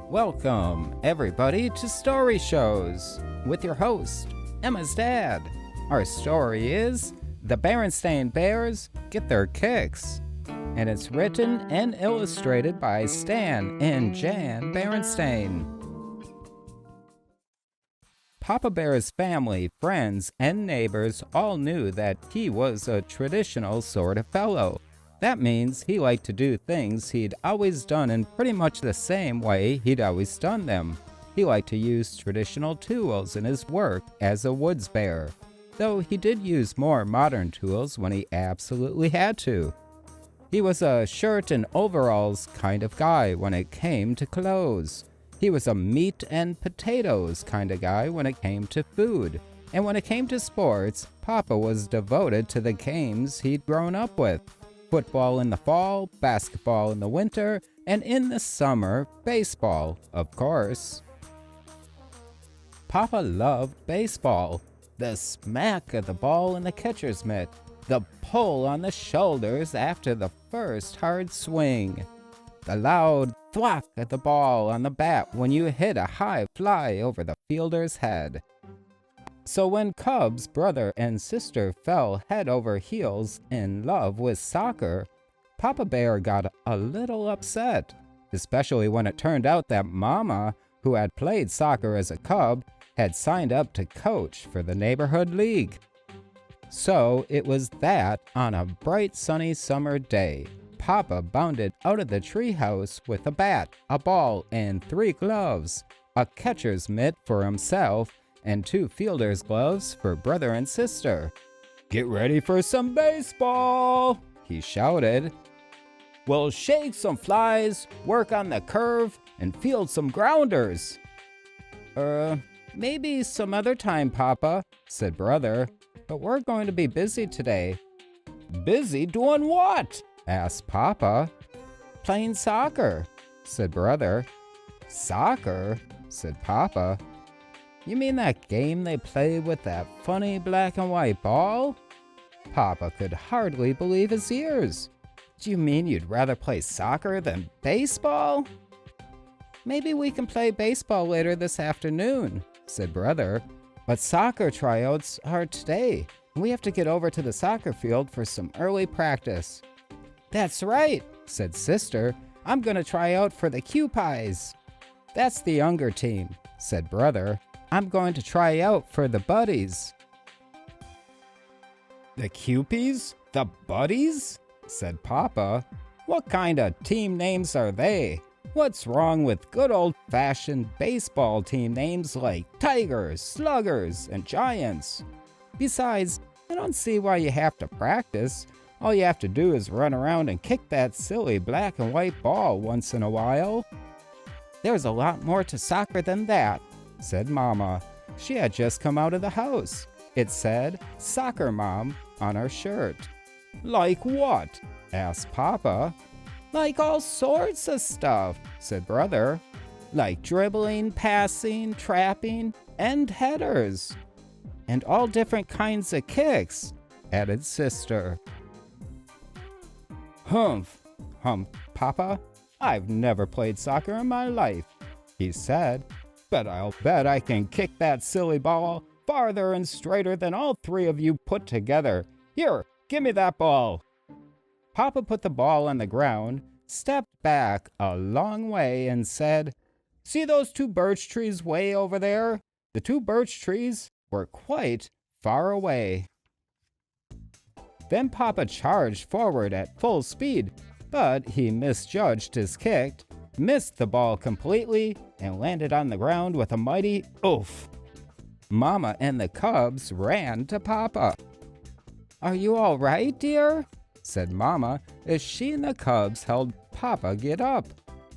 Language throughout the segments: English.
Welcome, everybody, to Story Shows with your host, Emma's dad. Our story is The Berenstain Bears Get Their Kicks, and it's written and illustrated by Stan and Jan Berenstain. Papa Bear's family, friends, and neighbors all knew that he was a traditional sort of fellow. That means he liked to do things he'd always done in pretty much the same way he'd always done them. He liked to use traditional tools in his work as a woods bear, though he did use more modern tools when he absolutely had to. He was a shirt and overalls kind of guy when it came to clothes. He was a meat and potatoes kind of guy when it came to food. And when it came to sports, Papa was devoted to the games he'd grown up with. Football in the fall, basketball in the winter, and in the summer, baseball, of course. Papa loved baseball. The smack of the ball in the catcher's mitt, the pull on the shoulders after the first hard swing, the loud thwack of the ball on the bat when you hit a high fly over the fielder's head. So when Cub's brother and sister fell head over heels in love with soccer, Papa Bear got a little upset, especially when it turned out that Mama, who had played soccer as a cub, had signed up to coach for the neighborhood league. So it was that on a bright sunny summer day, Papa bounded out of the treehouse with a bat, a ball, and 3 gloves, a catcher's mitt for himself, and 2 fielder's gloves for brother and sister. "Get ready for some baseball," he shouted. "We'll shake some flies, work on the curve, and field some grounders." Maybe some other time, Papa," said brother, "but we're going to be busy today." "Busy doing what?" asked Papa. "Playing soccer," said brother. "Soccer?" said Papa. "You mean that game they play with that funny black and white ball?" Papa could hardly believe his ears. "Do you mean you'd rather play soccer than baseball?" "Maybe we can play baseball later this afternoon," said brother. "But soccer tryouts are today, and we have to get over to the soccer field for some early practice." "That's right," said sister. "I'm going to try out for the Q-Pies." "That's the younger team," said brother. "I'm going to try out for the Buddies." "The Cupies? The Buddies?" said Papa. "What kind of team names are they? What's wrong with good old-fashioned baseball team names like Tigers, Sluggers, and Giants? Besides, I don't see why you have to practice. All you have to do is run around and kick that silly black and white ball once in a while." "There's a lot more to soccer than that," said Mama. She had just come out of the house. It said "Soccer Mom" on her shirt. "Like what?" asked Papa. "Like all sorts of stuff," said brother. "Like dribbling, passing, trapping, and headers. And all different kinds of kicks," added sister. "Humph," humphed Papa. "I've never played soccer in my life," he said. "But I'll bet I can kick that silly ball farther and straighter than all 3 of you put together. Here, give me that ball." Papa put the ball on the ground, stepped back a long way, and said, "See those 2 birch trees way over there?" The 2 birch trees were quite far away. Then Papa charged forward at full speed, but he misjudged his kick, missed the ball completely, and landed on the ground with a mighty oof. Mama and the Cubs ran to Papa. "Are you all right, dear?" said Mama as she and the Cubs helped Papa get up.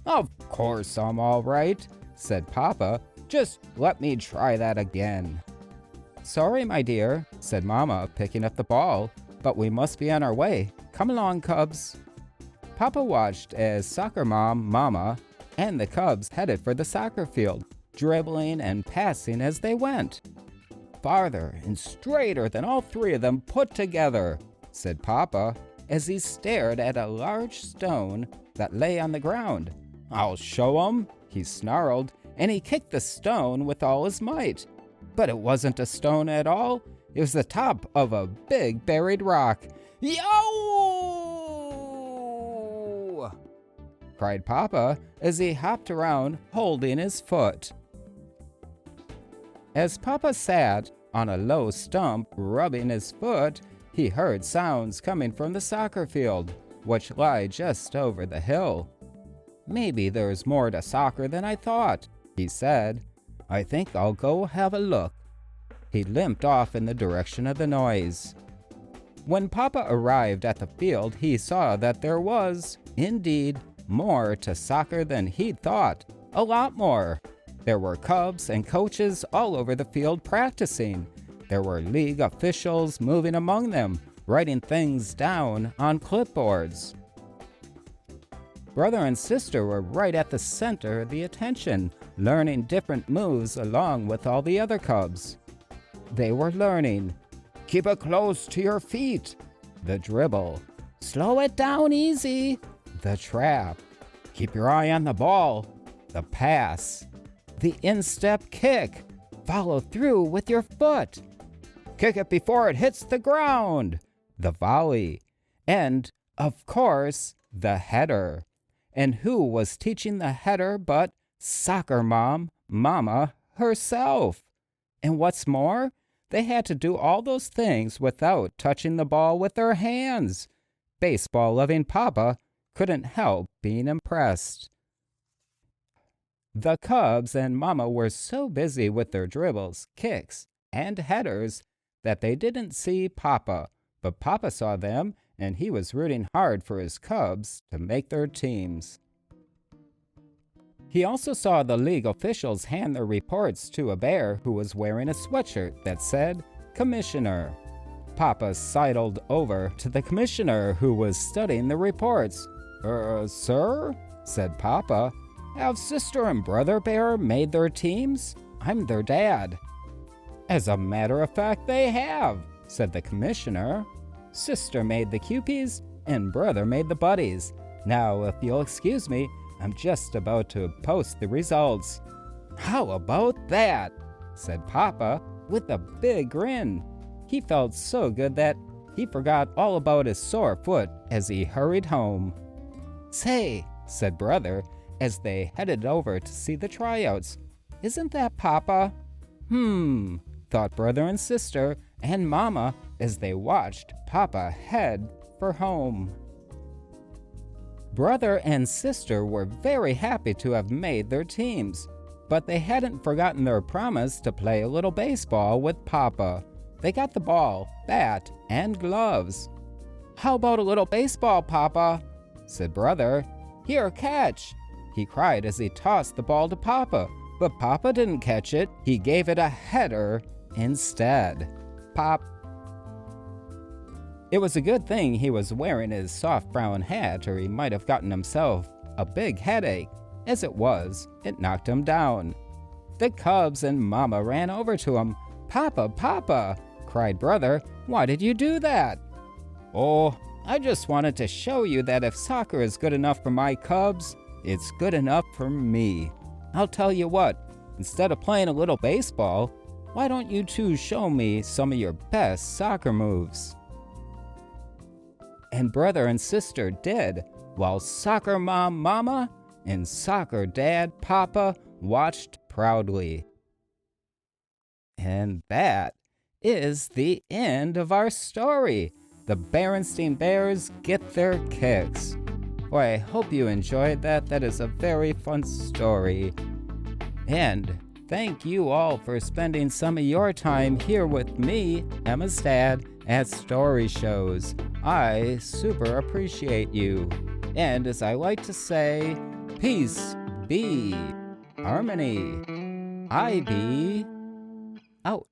"Of course I'm all right," said Papa. "Just let me try that again." "Sorry, my dear," said Mama, picking up the ball, "but we must be on our way. Come along, Cubs." Papa watched as Soccer Mom, Mama, and the Cubs headed for the soccer field, dribbling and passing as they went. "Farther and straighter than all 3 of them put together," said Papa, as he stared at a large stone that lay on the ground. "I'll show 'em," he snarled, and he kicked the stone with all his might. But it wasn't a stone at all. It was the top of a big buried rock. "Yo!" cried Papa as he hopped around holding his foot. As Papa sat on a low stump rubbing his foot, he heard sounds coming from the soccer field, which lay just over the hill. "Maybe there's more to soccer than I thought," he said. "I think I'll go have a look." He limped off in the direction of the noise. When Papa arrived at the field, he saw that there was, indeed, more to soccer than he'd thought. A lot more. There were cubs and coaches all over the field practicing. There were league officials moving among them, writing things down on clipboards. Brother and sister were right at the center of the attention, learning different moves along with all the other cubs. They were learning, "Keep it close to your feet," the dribble. "Slow it down easy," the trap. "Keep your eye on the ball," the pass. The instep kick. "Follow through with your foot." "Kick it before it hits the ground," the volley. And, of course, the header. And who was teaching the header but Soccer Mama herself? And what's more, they had to do all those things without touching the ball with their hands. Baseball-loving Papa couldn't help being impressed. The Cubs and Mama were so busy with their dribbles, kicks, and headers that they didn't see Papa, but Papa saw them, and he was rooting hard for his Cubs to make their teams. He also saw the league officials hand their reports to a bear who was wearing a sweatshirt that said, "Commissioner." Papa sidled over to the commissioner who was studying the reports. Sir?" said Papa. "Have Sister and Brother Bear made their teams? I'm their dad." "As a matter of fact, they have," said the commissioner. "Sister made the Cupies, and Brother made the Buddies. Now, if you'll excuse me, I'm just about to post the results." "How about that?" said Papa with a big grin. He felt so good that he forgot all about his sore foot as he hurried home. "Say," said Brother as they headed over to see the tryouts, "isn't that Papa?" Thought Brother and Sister and Mama as they watched Papa head for home. Brother and Sister were very happy to have made their teams, but they hadn't forgotten their promise to play a little baseball with Papa. They got the ball, bat, and gloves. "How about a little baseball, Papa?" said Brother. "Here, catch," he cried as he tossed the ball to Papa. But Papa didn't catch it. He gave it a header instead. Pop. It was a good thing he was wearing his soft brown hat, or he might have gotten himself a big headache. As it was, it knocked him down. The Cubs and Mama ran over to him. "Papa, Papa," cried Brother, "why did you do that?" "Oh, I just wanted to show you that if soccer is good enough for my Cubs, it's good enough for me. I'll tell you what, instead of playing a little baseball, why don't you two show me some of your best soccer moves?" And Brother and Sister did, while Soccer Mama and Soccer Dad Papa watched proudly. And that is the end of our story. The Berenstain Bears get their kicks. Well, I hope you enjoyed that. That is a very fun story. And thank you all for spending some of your time here with me, Emma's dad, at Story Shows. I super appreciate you. And as I like to say, peace be, harmony, I be out.